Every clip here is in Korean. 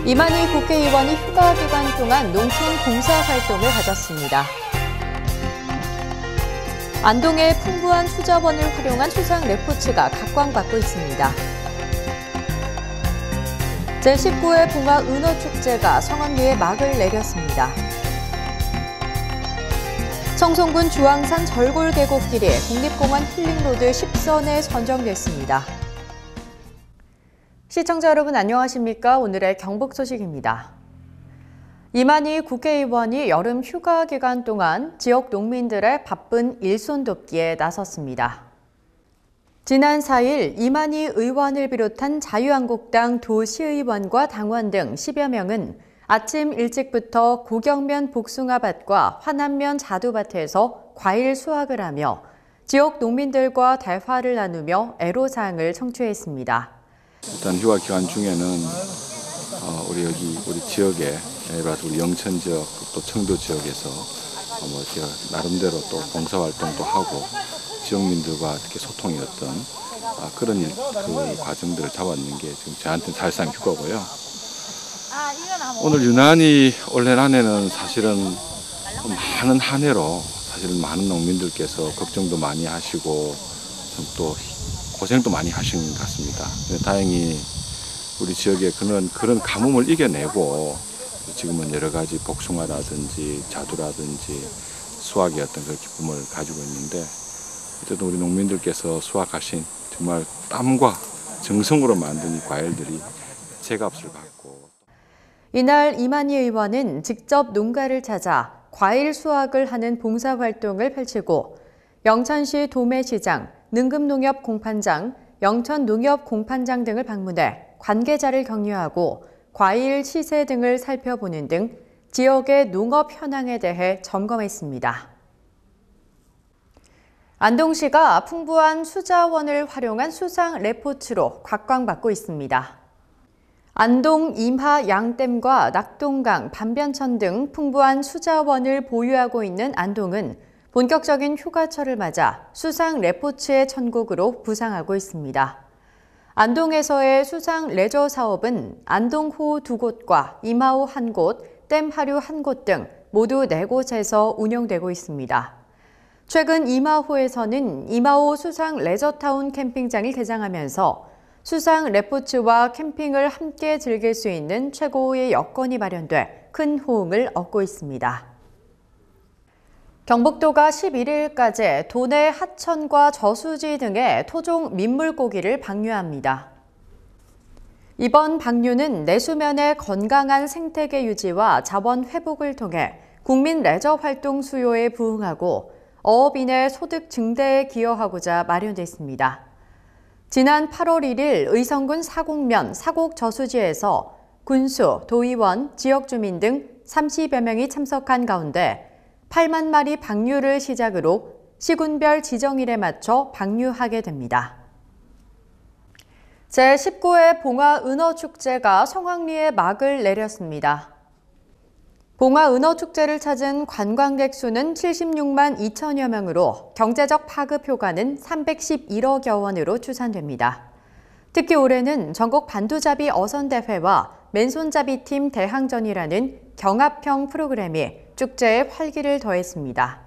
이만희 국회의원이 휴가 기간 동안 농촌 봉사활동을 가졌습니다. 안동의 풍부한 수자원을 활용한 수상 레포츠가 각광받고 있습니다. 제19회 봉화 은어축제가 성황리에 막을 내렸습니다. 청송군 주황산 절골 계곡길이 국립공원 힐링로드 10선에 선정됐습니다. 시청자 여러분 안녕하십니까? 오늘의 경북 소식입니다. 이만희 국회의원이 여름 휴가 기간 동안 지역 농민들의 바쁜 일손 돕기에 나섰습니다. 지난 4일 이만희 의원을 비롯한 자유한국당 도시의원과 당원 등 10여 명은 아침 일찍부터 고경면 복숭아밭과 화남면 자두밭에서 과일 수확을 하며 지역 농민들과 대화를 나누며 애로사항을 청취했습니다. 일단 휴가 기간 중에는 우리 지역에 우리 영천 지역 또 청도 지역에서 제가 나름대로 또 봉사활동도 하고 지역민들과 이렇게 소통이 어떤 그런 그 과정들을 잡았는 게 지금 저한테는 사실상 휴가고요. 오늘 유난히 올해 한 해는 사실은 많은 한 해로 사실은 많은 농민들께서 걱정도 많이 하시고 좀 또 고생도 많이 하신 것 같습니다. 다행히 우리 지역에 그런 가뭄을 이겨내고 지금은 여러 가지 복숭아라든지 자두라든지 수확의 어떤 그 기쁨을 가지고 있는데 어쨌든 우리 농민들께서 수확하신 정말 땀과 정성으로 만든 이 과일들이 제값을 받고 이날 이만희 의원은 직접 농가를 찾아 과일 수확을 하는 봉사활동을 펼치고 영천시 도매시장, 능금농협 공판장, 영천농협 공판장 등을 방문해 관계자를 격려하고 과일 시세 등을 살펴보는 등 지역의 농업 현황에 대해 점검했습니다. 안동시가 풍부한 수자원을 활용한 수상 레포츠로 각광받고 있습니다. 안동 임하 양댐과 낙동강, 반변천 등 풍부한 수자원을 보유하고 있는 안동은 본격적인 휴가철을 맞아 수상 레포츠의 천국으로 부상하고 있습니다. 안동에서의 수상 레저 사업은 안동호 2곳과 임하호 1곳, 댐하류 1곳 등 모두 4곳에서 운영되고 있습니다. 최근 임하호에서는 임하호 수상 레저타운 캠핑장을 개장하면서 수상 레포츠와 캠핑을 함께 즐길 수 있는 최고의 여건이 마련돼 큰 호응을 얻고 있습니다. 경북도가 11일까지 도내 하천과 저수지 등의 토종 민물고기를 방류합니다. 이번 방류는 내수면의 건강한 생태계 유지와 자원 회복을 통해 국민 레저 활동 수요에 부응하고 어업인의 소득 증대에 기여하고자 마련됐습니다. 지난 8월 1일 의성군 사곡면 사곡저수지에서 군수, 도의원, 지역 주민 등 30여 명이 참석한 가운데 8만 마리 방류를 시작으로 시군별 지정일에 맞춰 방류하게 됩니다. 제19회 봉화 은어축제가 성황리에 막을 내렸습니다. 봉화 은어축제를 찾은 관광객 수는 76만 2천여 명으로 경제적 파급 효과는 311억여 원으로 추산됩니다. 특히 올해는 전국 반두잡이 어선대회와 맨손잡이팀 대항전이라는 경합형 프로그램이 축제에 활기를 더했습니다.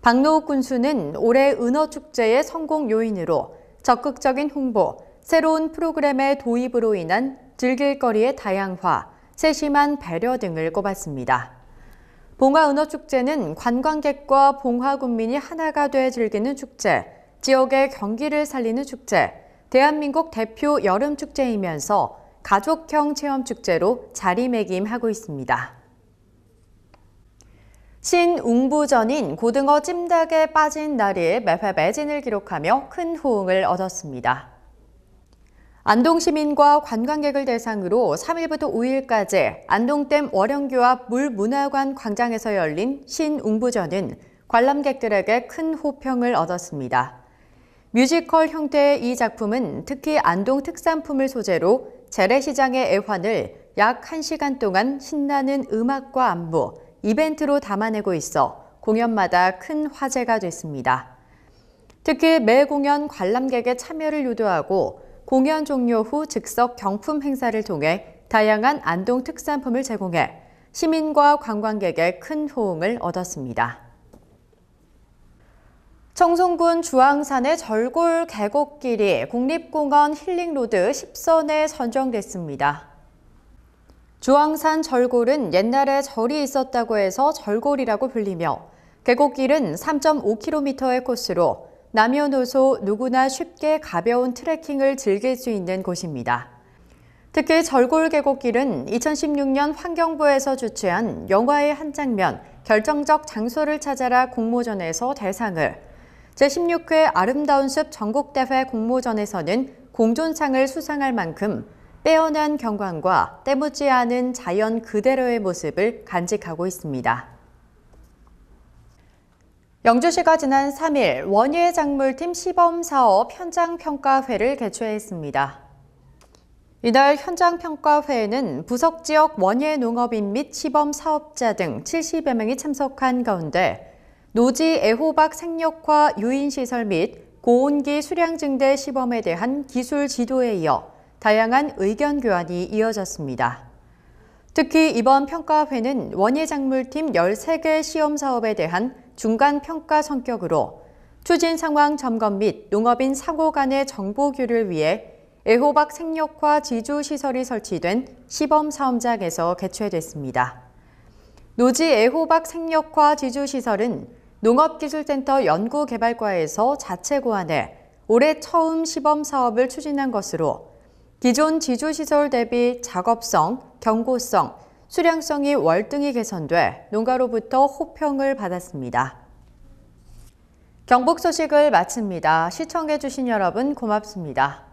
박노욱 군수는 올해 은어축제의 성공 요인으로 적극적인 홍보, 새로운 프로그램의 도입으로 인한 즐길거리의 다양화, 세심한 배려 등을 꼽았습니다. 봉화 은어축제는 관광객과 봉화 군민이 하나가 돼 즐기는 축제, 지역의 경기를 살리는 축제, 대한민국 대표 여름축제이면서 가족형 체험축제로 자리매김하고 있습니다. 신웅부전인 고등어 찜닭에 빠진 날이 매회 매진을 기록하며 큰 호응을 얻었습니다. 안동 시민과 관광객을 대상으로 3일부터 5일까지 안동댐 월영교 앞 물문화관 광장에서 열린 신웅부전은 관람객들에게 큰 호평을 얻었습니다. 뮤지컬 형태의 이 작품은 특히 안동 특산품을 소재로 재래시장의 애환을 약 1시간 동안 신나는 음악과 안무, 이벤트로 담아내고 있어 공연마다 큰 화제가 됐습니다. 특히 매 공연 관람객의 참여를 유도하고 공연 종료 후 즉석 경품 행사를 통해 다양한 안동 특산품을 제공해 시민과 관광객의 큰 호응을 얻었습니다. 청송군 주황산의 절골 계곡길이 국립공원 힐링로드 10선에 선정됐습니다. 주황산 절골은 옛날에 절이 있었다고 해서 절골이라고 불리며 계곡길은 3.5km의 코스로 남녀노소 누구나 쉽게 가벼운 트레킹을 즐길 수 있는 곳입니다. 특히 절골 계곡길은 2016년 환경부에서 주최한 영화의 한 장면, 결정적 장소를 찾아라 공모전에서 대상을, 제16회 아름다운 숲 전국대회 공모전에서는 공존상을 수상할 만큼 빼어난 경관과 때묻지 않은 자연 그대로의 모습을 간직하고 있습니다. 영주시가 지난 3일 원예작물팀 시범사업 현장평가회를 개최했습니다. 이날 현장평가회에는 부석지역 원예농업인 및 시범사업자 등 70여 명이 참석한 가운데 노지 애호박 생력화 유인시설 및 고온기 수량증대 시범에 대한 기술 지도에 이어 다양한 의견 교환이 이어졌습니다. 특히 이번 평가회는 원예작물팀 13개 시험사업에 대한 중간평가 성격으로 추진 상황 점검 및 농업인 상호 간의 정보 교류를 위해 애호박 생력화 지주시설이 설치된 시범사업장에서 개최됐습니다. 노지 애호박 생력화 지주시설은 농업기술센터 연구개발과에서 자체 고안해 올해 처음 시범사업을 추진한 것으로 기존 지주시설 대비 작업성, 경고성, 수량성이 월등히 개선돼 농가로부터 호평을 받았습니다. 경북 소식을 마칩니다. 시청해주신 여러분 고맙습니다.